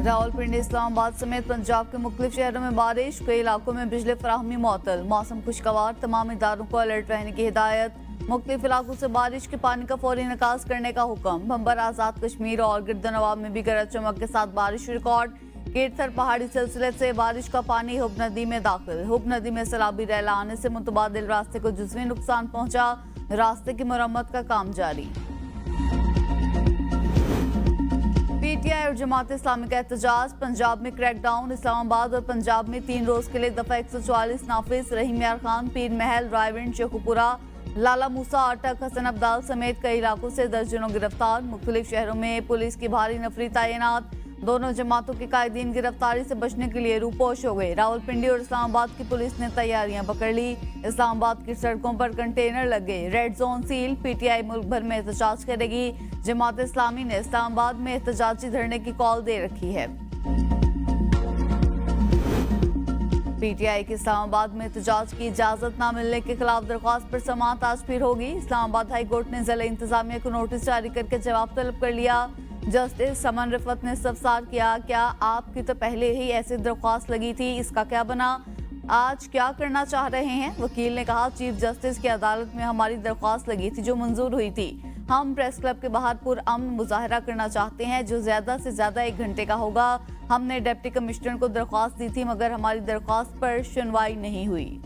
रावलपिंडी, इस्लामाबाद समेत पंजाब के मुख्तलिफ शहरों में बारिश, कई इलाकों में बिजली फराहमी मुअत्तल। मौसम खुशगवार, तमाम इदारों को अलर्ट रहने की हिदायत। मुख्तलिफ इलाकों से बारिश के पानी का फौरी निकास करने का हुक्म। भंबर, आजाद कश्मीर और गिरदनवाब में भी गरज चमक के साथ बारिश रिकॉर्ड। केरथर पहाड़ी सिलसिले से बारिश का पानी हुब नदी में दाखिल। हुब नदी में सैलाबी रैला आने से मुतबादिल रास्ते को जुज़वी नुकसान पहुंचा। रास्ते की मरम्मत का काम जारी। पीटीआई और जमात इस्लामी का एहतजाज, पंजाब में क्रैकडाउन। इस्लामाबाद और पंजाब में 3 रोज के लिए दफा 144 नाफिज। रहीम यार खान, पीर महल, रायविंड, शेखुपुरा, लाला मूसा, अटक, हसन अब्दाल समेत कई इलाकों से दर्जनों गिरफ्तार। मुख्तलिफ शहरों में पुलिस की भारी नफरी तैनात। दोनों जमातों के कायदीन गिरफ्तारी से बचने के लिए रूपोश हो गए। रावलपिंडी और इस्लामाबाद की पुलिस ने तैयारियां पकड़ ली। इस्लामाबाद की सड़कों पर कंटेनर लग गए। Red zone seal. पीटीआई मुल्क भर में एहतजाज करेगी। जमात इस्लामी ने इस्लामाबाद में एहतजाजी धरने की कॉल दे रखी है। पीटीआई की इस्लामाबाद में एहतजाज की इजाजत न मिलने के खिलाफ दरख्वास्त पर समाअत आज फिर होगी। इस्लामाबाद हाई कोर्ट ने जिला इंतजामिया को नोटिस जारी करके जवाब तलब कर लिया। जस्टिस समन रिफत ने इस्तफसार किया, क्या आपकी तो पहले ही ऐसी दरख्वास्त लगी थी, इसका क्या बना, आज क्या करना चाह रहे हैं? वकील ने कहा, चीफ जस्टिस की अदालत में हमारी दरख्वास्त लगी थी जो मंजूर हुई थी। हम प्रेस क्लब के बाहर पुरअमन मुजाहरा करना चाहते हैं जो ज्यादा से ज्यादा 1 घंटे का होगा। हमने डिप्टी कमिश्नर को दरख्वास्त दी थी मगर हमारी दरख्वास्त पर सुनवाई नहीं हुई।